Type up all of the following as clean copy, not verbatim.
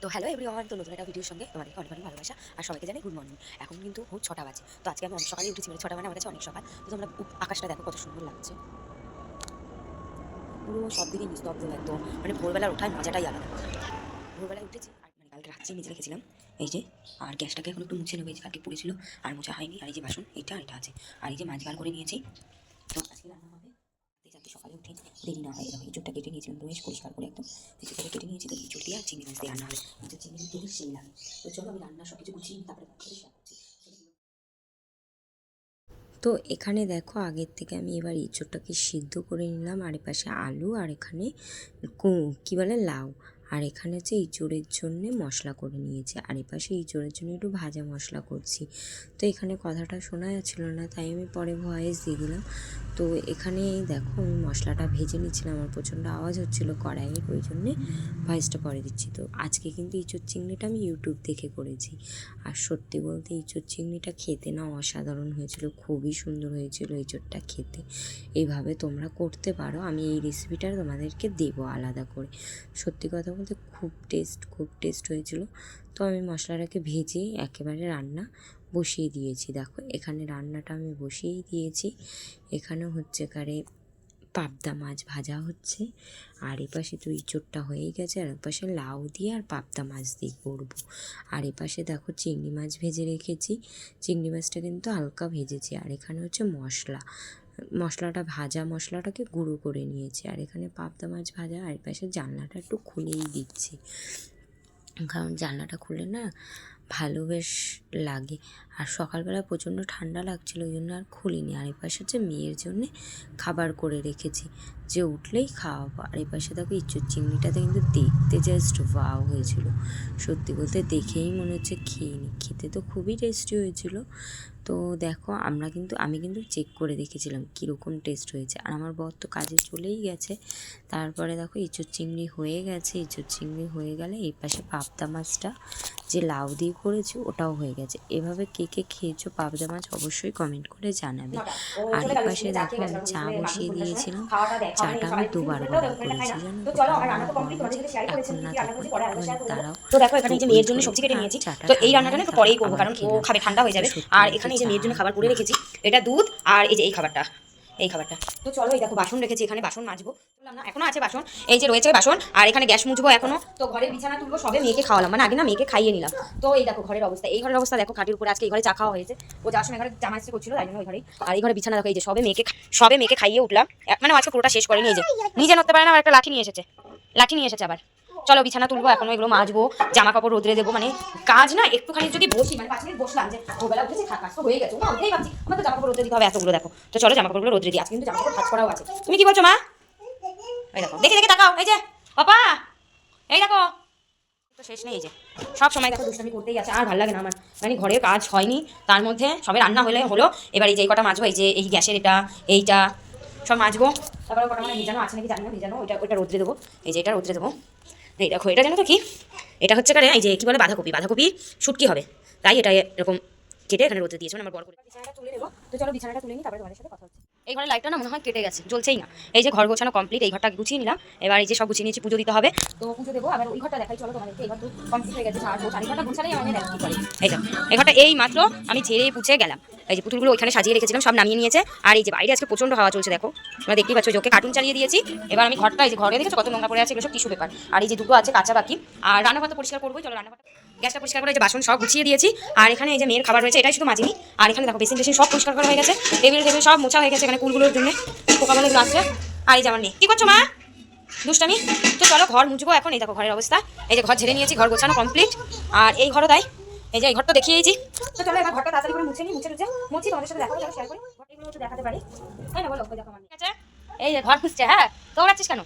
তো hello everyone, তো নতুন একটা ভিডিওর সঙ্গে তোমাদেরকে অনেক অনেক ভালোবাসা আর সবাইকে জানাই গুড মর্নিং। এখন কিন্তু ভোর 6টা বাজে। তো আজকে আমি অনেক সকালে উঠেছি, মানে 6টা মানে আমার কাছে অনেক সকাল। তো তোমরা আকাশটা দেখো কত সুন্দর লাগছে, পুরো সব দিকে নিস্তব্ধ একদম। মানে ভোরবেলার ওঠার মজাটাই আলাদা। ভোরবেলায় উঠেছি আর মানে কালকে রাত্রে নিচে রেখেছিলাম এই যে, আর গ্যাসটাকে এখন একটু মুছে নেবো, এই যে কালকে পড়েছিল আর মোছা হয়নি। আর এই যে বাসন এটা আর এটা আছে, আর এই যে মাছ বার করে নিয়েছি। তো আজকে রান্না হবে যাতে সকালে উঠে দেরি না হয়। এরকম ইঁচড়টা কেটে নিয়েছিলাম বেশ পরিষ্কার করে, একদম ইঁচড়টাকে কেটে নিয়েছি। তো ইঁচড় দিয়ে আর চিংড়ি মাছ দিয়ে রান্না হবে। চিংড়ি মাছ দিয়ে সেই লাগে। তো চলো আমি রান্না সব কিছু গুছিয়ে নিই, তারপরে শেয়ার করছি। তো এখানে দেখো আগের থেকে আমি এবার ইঁচড়টাকে সিদ্ধ করে নিলাম, আর এপাশে আলু, আর এখানে কী বলে লাউ, আর এখানে হচ্ছে ইঁচড়ের জন্যে মশলা করে নিয়েছি, আর এপাশে ইঁচড়ের জন্য একটু ভাজা মশলা করছি। তো এখানে কথাটা শোনা যাচ্ছিল না, তাই আমি পরে ভয়েস দিয়ে দিলাম। তো এখানে দেখো আমি মশলাটা ভেজে নিচ্ছিলাম, আমার প্রচণ্ড আওয়াজ হচ্ছিলো কড়াইয়ের, ওই জন্যে ভয়েসটা পরে দিচ্ছি। তো আজকে কিন্তু ইঁচড় চিংড়িটা আমি ইউটিউব দেখে করেছি, আর সত্যি বলতে ইঁচড় চিংড়িটা খেতে না অসাধারণ হয়েছিল, খুবই সুন্দর হয়েছিল ইঁচড়টা খেতে। এইভাবে তোমরা করতে পারো, আমি এই রেসিপিটা তোমাদেরকে দেবো আলাদা করে। সত্যি কথা বলতে খুব টেস্ট হয়েছিল। তো আমি মশলাটাকে ভেজে একেবারে রান্না বসিয়ে দিয়েছি। দেখো এখানে রান্নাটা আমি বসিয়েই দিয়েছি। এখানে হচ্ছে কারে পাবদা মাছ ভাজা হচ্ছে, আর এপাশে তো ইঁচড়টা হয়েই গেছে, আর এপাশে লাউ দিয়ে আর পাবদা মাছ দিয়ে করবো। আর এপাশে দেখো চিংড়ি মাছ ভেজে রেখেছি, চিংড়ি মাছটা কিন্তু হালকা ভেজেছি। আর এখানে হচ্ছে মশলাটা ভাজা মশলাটাকে গুঁড়ো করে নিয়েছি, আর এখানে পাবদা মাছ ভাজা। আর এপাশে জানলাটা একটু খুলেই দিচ্ছি, কারণ জানলাটা খুলে না ভালো বেশ লাগে। আর সকালবেলা প্রচণ্ড ঠান্ডা লাগছিলো, ওই জন্য আর খুলিনি। আর এপাশে হচ্ছে মেয়ের জন্যে খাবার করে রেখেছি, যে উঠলেই খাওয়াবো। আর এপাশে দেখো ইঁচড় চিংড়িটাতে কিন্তু দেখতে জাস্ট ওয়াও হয়েছিল, সত্যি বলতে দেখেই মনে হচ্ছে খেয়ে নি। খেতে তো খুবই টেস্টি হয়েছিল। তো দেখো আমি কিন্তু চেক করে দেখেছিলাম কীরকম টেস্ট হয়েছে। আর আমার বর তো কাজে চলেই গেছে। তারপরে দেখো ইঁচড় চিংড়ি হয়ে গেছে, ইঁচড় চিংড়ি হয়ে গেলে এই পাশে পাবদা মাছটা যে লাউ দিয়ে করেছি ওটাও হয়ে গেছে। এভাবে কে কে খেয়েছো পাবদা মাছ অবশ্যই কমেন্ট করে জানাবে। আর এই পাশে দেখো আমি চা বসিয়ে দিয়েছিলাম, চাটা আমি দুবার গরম করেছি জানো তো, কারণ আমার বর বলছে এখন না তখন দাঁড়াও। তো দেখো এখানে এই যে মেয়ের জন্য সবজি কেটে নিয়েছি। তো এই রান্নাটা না একটু পরেই করবো, কারণ ও খাবে, ঠান্ডা হয়ে যাবে। আর এখানে এই যে মেয়ের জন্য খাবার করে রেখেছি, এটা দুধ, আর এই যে এই খাবারটা। তো চলো এই দেখো বাসন রেখেছি, এখানে বাসন মাজবো না, এখনো আছে বাসন, এই যে রয়েছে বাসন। আর এখানে গ্যাস মুছবো এখনো। তো ঘরের বিছানা তুলবো, সবে মেয়েকে খাওয়ালাম, মানে আগে না মেয়েকে খাইয়ে নিলাম। তো এই দেখো ঘরের অবস্থা, এই ঘরের অবস্থা দেখো, খাটির উপরে আজকে এই ঘরে চা খাওয়া হয়েছে। ও যাওয়ার সময় ঘরে জামা ইস্ত্রি করছিল, তাই জন্য ওই ঘরে। আর এই ঘরে বিছানা দেখো, এই যে সবে মেয়েকে খাইয়ে উঠলাম, মানে আজকে পুরোটা শেষ করেনি। এই যে নিজে নড়তে পারে না, আর একটা লাঠি নিয়ে এসেছে আবার। চলো বিছানা তুলবো, এখনো এগুলো মাজবো, জামা কাপড় রোদ্রে দেবো। মানে কাজ না একটুখানি যদি বসি, মানে 5 মিনিট বসলাম, যে ওবেলা উঠেছি কাজ তো হয়ে গেছে, ওটাই ভাবছি আমার তো জামা কাপড় রোদ্রে দিতে হবে এতগুলো। দেখো তো চলো জামা কাপড়গুলো রোদ্রে দিই, আজকে কিন্তু জামা কাপড় ভাঁজ করাও আছে। তুমি কি বলছো মা? এই দেখো দেখে তাকাও, এই যে পাপা, এই দেখো তো শেষ নেই। এই যে সব সময় দেখো দুষ্টামি করতেই আছে, আর ভালো লাগে না আমার। মানে ঘরের কাজ হয়নি, তার মধ্যে সবে রান্না হলো। এবার এই যে কটা মাজবো, এই যে এই গ্যাসের এইটা সব মাজবো। তারপরে কটা মানে ভিজানো আছে নাকি জানি না, ভিজানো ওইটা রোদ্রে দেবো। এই যে এটা রোদ্রে দেবো। এই দেখো এটা জানো তো কি, এটা হচ্ছে কারে এই যে কি বলে বাঁধাকপি শুটকি হবে, তাই এটা এরকম কেটে এখানে রোদে দিয়েছে, আমার বড় করে। বিছানাটা তুলে নেবো। তো চলো বিছানাটা তুলে নিই, তারপরে তোমাদের সাথে কথা হচ্ছে। এই ঘরে লাইটটা না মনে হয় কেটে গেছে, জ্বলছেই না। এই যে ঘর গোছানো কমপ্লিট, এই ঘরটা গুছিয়ে নিলাম। এবার এই যে সব গুছিয়ে নিয়েছি, পুজো দিতে হবে, তো পুজো দেবো। আবার ওই ঘরটা দেখাই চলো তোমাদেরকে। এই ঘর তো কমপ্লিট হয়ে গেছে, আর এই ঘরটা গোছালেই আমি দেখো কি করে। এই যে এই ঘরটা এই মাত্র আমি ঝেড়ে পুছে গেলাম। এই যে পুতুলগুলো ওইখানে সাজিয়ে রেখেছিলাম, সব নামিয়ে নিয়েছে। আর এই যে বাইরে আজকে প্রচন্ড হাওয়া চলছে, দেখো তোমরা দেখতেই পাচ্ছ, ওকে কার্টুন চালিয়ে দিয়েছি। এবার আমি ঘরটা, এই যে ঘরে দেখেছো কত নোংরা পড়ে আছে, এগুলো সব টিস্যু পেপার। আর এই যে দুটো আছে কাঁচা বাকি। আর রান্নাঘর তো পরিষ্কার করবোই, চলো রান্নাঘরটা গ্যাসটা পরিষ্কার করে যে বাসন সব গুছিয়ে দিয়েছি। আর এখানে এই যে মেয়ের খাবার রয়েছে, এটাই শুধু মাজিনি। আর এখানে দেখো বেসিন সব পরিষ্কার করা হয়ে গেছে, টেবিল সব মোছা হয়ে গেছে, এখানে কুলগুলোর জন্য পোকামালে আসছে। আর এই যে আমার নেই, কি করছো মা? দুষ্টামি। তো চলো ঘর মুছবো এখন। এই দেখো ঘরের অবস্থা, এই যে ঘর ঝেড়ে নিয়েছি, ঘর গোছানো কমপ্লিট। আর এই ঘরও তাই, এই যে এই ঘরটা দেখিয়েছি। তো চলো এবার ঘরটা তাড়াতাড়ি করে মুছে তোমাদের সাথে দেখাবো, শেয়ার করি, ঘরগুলো একটু দেখাতে পারি, তাই না বলো? দেখো আমার আছে এই যে ঘর মুছছে। হ্যাঁ দৌড়াচ্ছিস কেন?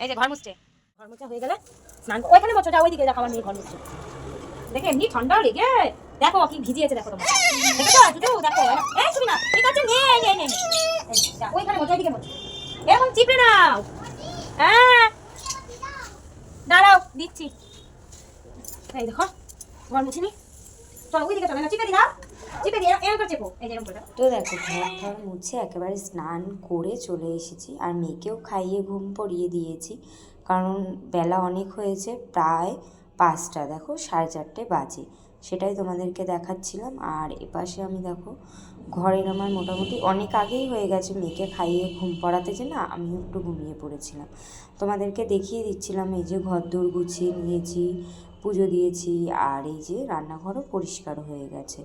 এই যে ঘর মুছছে, ঘর মোছা হয়ে গেলে স্নান ওইখানে বসো, যা ওইদিকে দেখো আমার মেয়ে ঘর মুছছে। দেখে এমনি ঠান্ডা লেগে দেখো কি ভিজিয়েছে, দেখো তোমার দেখো দেখো। এই শুনি না, ঠিক আছে নে ওইখানে মোছা, ওইদিকে মোছা, এরকম চিপড়ে নাও। হ্যাঁ দাঁড়াও দিচ্ছি। এই দেখো ঘর মুছিনি, চলো ওইদিকে চলো, চিপে দিলাম, চিপে দিয়ে এরকম করে চেপো, এই যে এরকম করে। তো দেখো ঘর মুছে একেবারে স্নান করে চলে এসেছি, আর মেয়েকেও খাইয়ে ঘুম পড়িয়ে দিয়েছি, কারণ বেলা অনেক হয়েছে, প্রায় 5টা, দেখো 4:30 বাজে, সেটাই তোমাদেরকে দেখাচ্ছিলাম। আর এপাশে আমি দেখো ঘরের আমার মোটামুটি অনেক আগেই হয়ে গেছে, মেয়েকে খাইয়ে ঘুম পড়াতে যে না আমিও একটু ঘুমিয়ে পড়েছিলাম। তোমাদেরকে দেখিয়ে দিচ্ছিলাম এই যে ঘরদোর গুছিয়ে নিয়েছি, পুজো দিয়েছি, আর এই যে রান্নাঘরও পরিষ্কার হয়ে গেছে,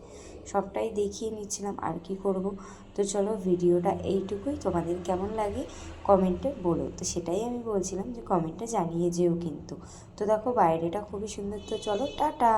সবটাই দেখিয়ে নিচ্ছিলাম। আর কি করব। তো চলো ভিডিওটা এইটুকুই, তোমাদের কেমন লাগে কমেন্টে বলো। তো সেটাই আমি বলছিলাম যে কমেন্টে জানিয়ে যেও কিন্তু। তো দেখো বাইরেটা খুবই সুন্দর। তো চলো টাটা।